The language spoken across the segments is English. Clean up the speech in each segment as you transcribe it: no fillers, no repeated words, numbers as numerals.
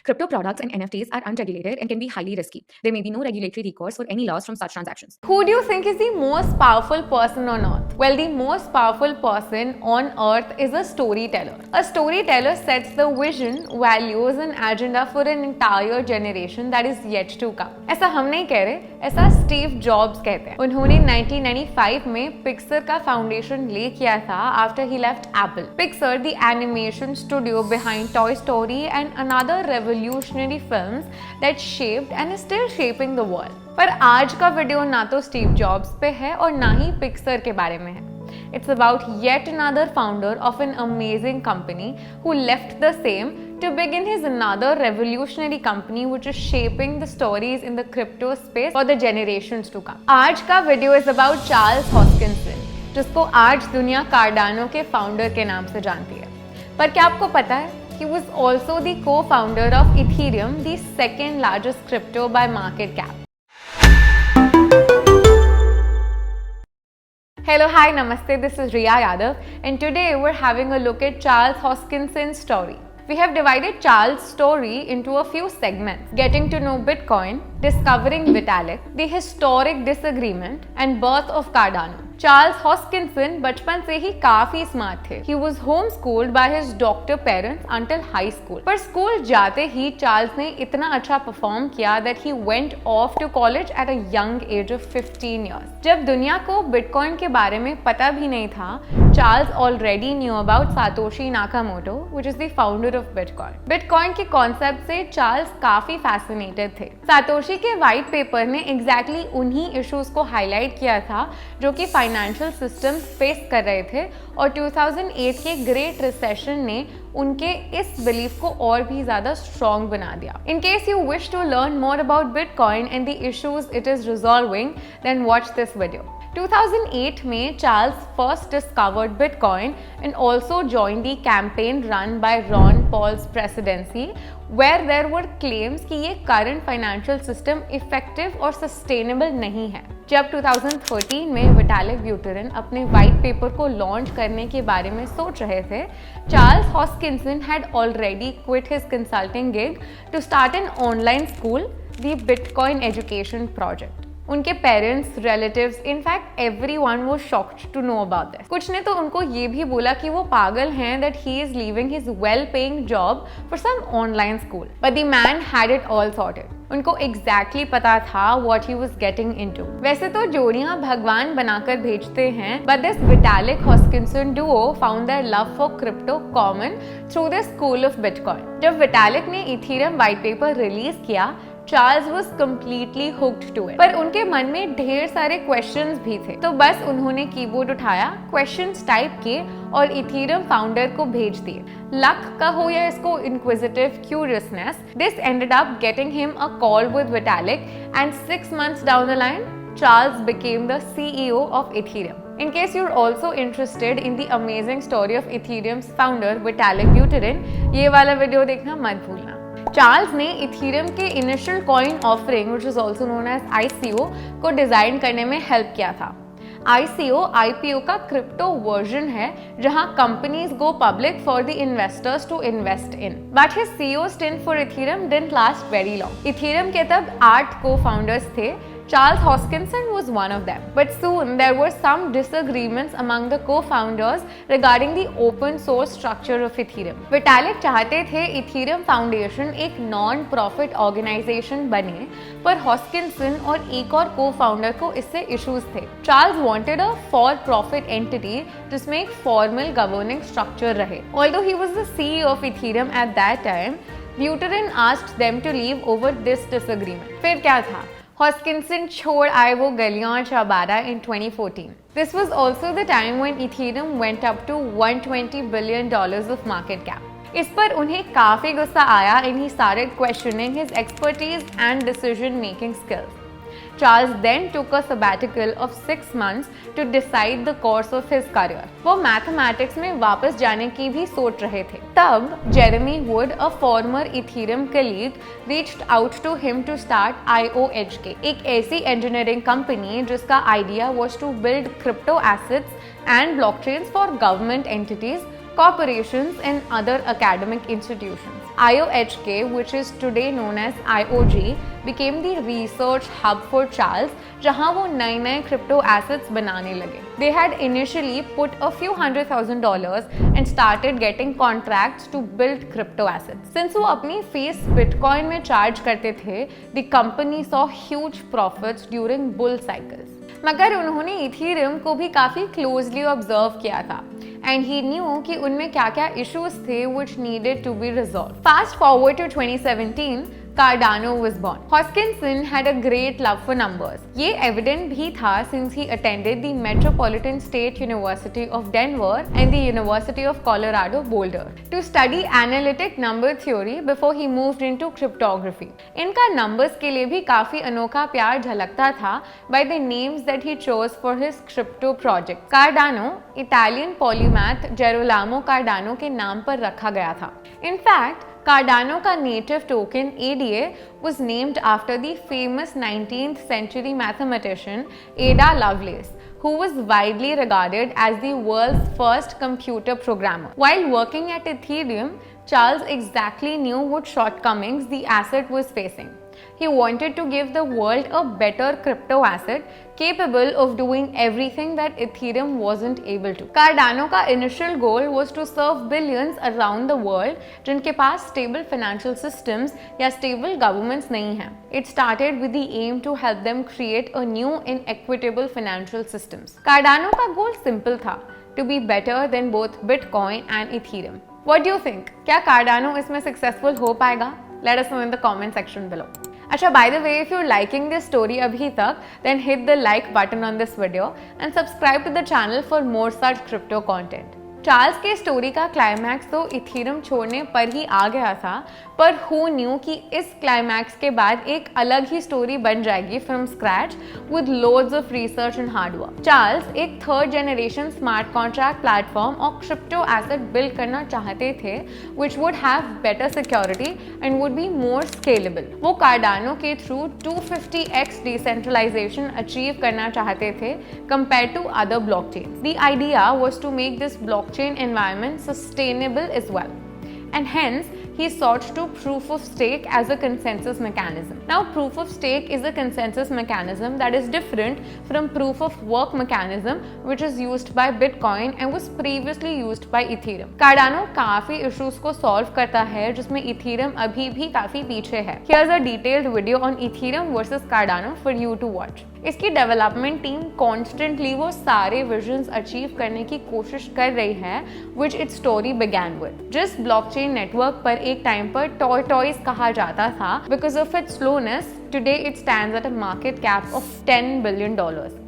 Crypto products and NFTs are unregulated and can be highly risky. There may be no regulatory recourse for any loss from such transactions. Who do you think is the most powerful person on earth? Well, the most powerful person on earth is a storyteller. A storyteller sets the vision, values and agenda for an entire generation that is yet to come. ऐसा हम नहीं कह रहे, ऐसा Steve jobs कहते हैं. उन्होंने 1995 में पिक्सर का फाउंडेशन ले किया था after he left Apple. Pixar, the animation studio behind Toy Story and another revolutionary films that shaped and is still shaping the world. पर आज का वीडियो ना तो स्टीव जॉब्स पे है और ना ही पिक्सर के बारे में है. It's about yet another founder of an amazing company who left the same to begin his another revolutionary company which is shaping the stories in the crypto space for the generations to come. आज का video is about Charles Hoskinson, जिसको आज दुनिया Cardano के founder के नाम से जानती है. पर क्या आपको पता है? He was also the co-founder of Ethereum, the second largest crypto by market cap. Hello, hi, namaste, this is Riya Yadav and today we're having a look at Charles Hoskinson's story. We have divided Charles' story into a few segments: getting to know Bitcoin, discovering Vitalik, the historic disagreement and birth of Cardano. Charles Hoskinson बचपन से ही काफी smart थे. He was homeschooled by his doctor parents until high school. पर school जाते ही Charles ने इतना अच्छा perform किया that he went off to college at a young age of 15 years. जब दुनिया को बिटकॉइन के बारे में पता भी नहीं था, Charles already knew about Satoshi Nakamoto, which is the founder of Bitcoin. Bitcoin के कॉन्सेप्ट से चार्ल्स काफी फैसिनेटेड थे. सातोशी के व्हाइट पेपर ने एग्जैक्टली उन्हीं इश्यूज को हाईलाइट किया था जो कि फाइनेंशियल सिस्टम्स फेस कर रहे थे और 2008 के ग्रेट रिसेशन ने उनके इस बिलीफ को और भी ज्यादा स्ट्रॉन्ग बना दिया. In case you wish to learn more about Bitcoin and the issues it is resolving, then watch this video. 2008 में Charles first discovered Bitcoin and also joined the campaign run by Ron Paul's presidency, where there were claims कि ये current financial system effective और sustainable नहीं है. जब 2013 में Vitalik Buterin अपने white paper को launch करने के बारे में सोच रहे थे, Charles Hoskinson had already quit his consulting gig to start an online school, the Bitcoin Education Project. उनके parents, relatives, in fact everyone was shocked to know about this. कुछ ने तो उनको ये भी बोला कि वो पागल हैं that he is leaving his well paying job for some online school. But the man had it all sorted. उनको एग्जैक्टली पता था what he was getting into. वैसे तो जोड़ियां भगवान बनाकर भेजते हैं, but this Vitalik Hoskinson duo found their love for crypto common through the school of bitcoin. जब विटालिक ने इथेरियम व्हाइट पेपर रिलीज किया, Charles was completely hooked to it. पर उनके मन में ढेर सारे questions भी थे, तो बस उन्होंने कीबोर्ड उठाया, questions टाइप किए और इथेरियम फाउंडर को भेज दिए. लक का हो या इसको inquisitive curiousness, this ended up getting him a call with Vitalik and 6 months down the line, Charles became the CEO of Ethereum. In case you're also interested in the amazing story of Ethereum's founder Vitalik Buterin, ये वाला video देखना मत भूलना. Charles ने Ethereum के initial coin offering which is also known as ICO को design करने में हेल्प किया था. ICO IPO का क्रिप्टो वर्जन है जहां companies go public for the investors to invest in. But his CEO stint for Ethereum didn't last very long. Ethereum के तब 8 को-फाउंडर्स थे. Charles Hoskinson was one of them. But soon there were some disagreements among the co-founders regarding the open source structure of Ethereum. Vitalik चाहते थे Ethereum Foundation एक non-profit organization बने, पर Hoskinson और एक और co-founder को इससे issues थे. Charles wanted a for-profit entity जिसमें एक formal governing structure रहे. Although he was the CEO of Ethereum at that time, Buterin asked them to leave over this disagreement. फिर क्या था? Hoskinson छोड़ आए वो गलियां चबारा in 2014. This was also the time when Ethereum went up to $120 billion of market cap. इस पर उन्हें काफी गुस्सा आया and he started questioning his expertise and decision making skills. Charles then took a sabbatical of 6 months to decide the course of his career. वो mathematics में वापस जाने की भी सोच रहे थे. तब Jeremy would, a former Ethereum colleague, reached out to him to start IOHK, एक ऐसी engineering company जिसका idea was to build crypto assets and blockchains for government entities, corporations and other academic institutions. IOHK, which is today known as IOG, became the research hub for Charles, जहां वो नए crypto assets बनाने लगे. They had initially put a few $100,000 and started getting contracts to build crypto assets. Since वो अपनी fees Bitcoin में charge करते थे, the company saw huge profits during bull cycles. मगर उन्होंने इथीरियम को भी काफ़ी क्लोजली ऑब्जर्व किया था एंड ही न्यू कि उनमें क्या क्या इश्यूज थे which needed to be resolve. Fast forward to 2017, Cardano was born. Hoskinson had a great love for numbers. ये evident भी था since he attended the Metropolitan State University of Denver and the University of Colorado Boulder to study analytic number theory before he moved into cryptography. इनका numbers के लिए भी काफी अनोखा प्यार झलकता था by the names that he chose for his crypto project. Cardano Italian polymath Gerolamo Cardano के नाम पर रखा गया था. In fact, Cardano का native token ADA was named after the famous 19th century mathematician Ada Lovelace, who was widely regarded as the world's first computer programmer. While working at Ethereum, Charles exactly knew what shortcomings the asset was facing. He wanted to give the world a better crypto asset capable of doing everything that Ethereum wasn't able to. Cardano का initial goal was to serve billions around the world जिनके पास stable financial systems या stable governments नहीं हैं. It started with the aim to help them create a new and equitable financial systems. Cardano का goal simple था, to be better than both Bitcoin and Ethereum. What do you think? क्या Cardano इसमें successful हो पाएगा? Let us know in the comment section below. अच्छा, by the way, if you're liking this story abhi tak, then hit the like button on this video and subscribe to the channel for more such crypto content. Charles के story का climax तो Ethereum छोड़ने पर ही आ गया था, पर who knew कि इस क्लाइमैक्स के बाद एक अलग ही स्टोरी बन जाएगी from scratch with loads of research and hard work. Charles एक third generation smart contract platform और क्रिप्टो एसेट बिल्ड करना चाहते थे which would have better security and would be more scalable. वो कार्डानो के थ्रू 250x डिसेंट्रलाइजेशन अचीव करना चाहते थे compare to other blockchain. The idea was to make this blockchain environment sustainable as well, and hence he sought to proof of stake as a consensus mechanism. Now, proof of stake is a consensus mechanism that is different from proof of work mechanism which is used by Bitcoin and was previously used by Ethereum. Cardano काफी issues को solve करता है जिसमें Ethereum अभी भी काफी पीछे है. Here's a detailed video on Ethereum versus Cardano for you to watch. इसकी डेवलपमेंट टीम कॉन्स्टेंटली वो सारे विजन्स अचीव करने की कोशिश कर रही है विच इट्स स्टोरी बिगैन विद. जिस ब्लॉकचेन नेटवर्क पर एक टाइम पर टॉर्टॉइस कहा जाता था because of its slowness, today it stands at a market cap of $10 billion.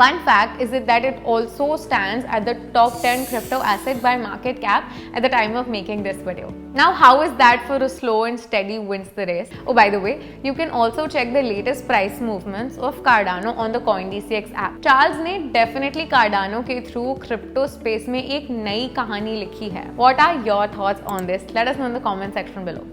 Fun fact is that it also stands at the top 10 crypto asset by market cap at the time of making this video. Now, how is that for a slow and steady wins the race? Oh, by the way, you can also check the latest price movements of Cardano on the CoinDCX app. Charles ने definitely Cardano के through crypto space में एक नई कहानी लिखी है. What are your thoughts on this? Let us know in the comment section below.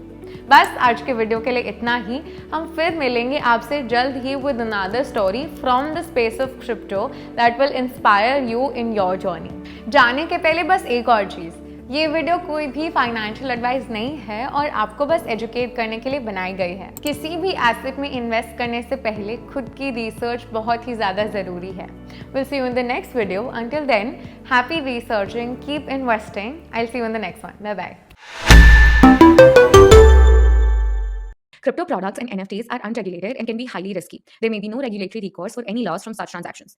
बस आज के वीडियो के लिए इतना ही. हम फिर मिलेंगे आपसे जल्द ही with another story from the space of crypto that will inspire you in your journey. जाने के पहले बस एक और चीज़, ये वीडियो कोई भी फाइनेंशियल एडवाइस नहीं है और आपको बस एजुकेट करने के लिए बनाई गई है. किसी भी एसेट में इन्वेस्ट करने से पहले खुद की रिसर्च बहुत ही ज़्यादा ज़रूरी है. Will see you in the next video. Until then, happy researching, keep investing. I will see you in the next one. Bye bye. Crypto products and NFTs are unregulated and can be highly risky. There may be no regulatory recourse for any loss from such transactions.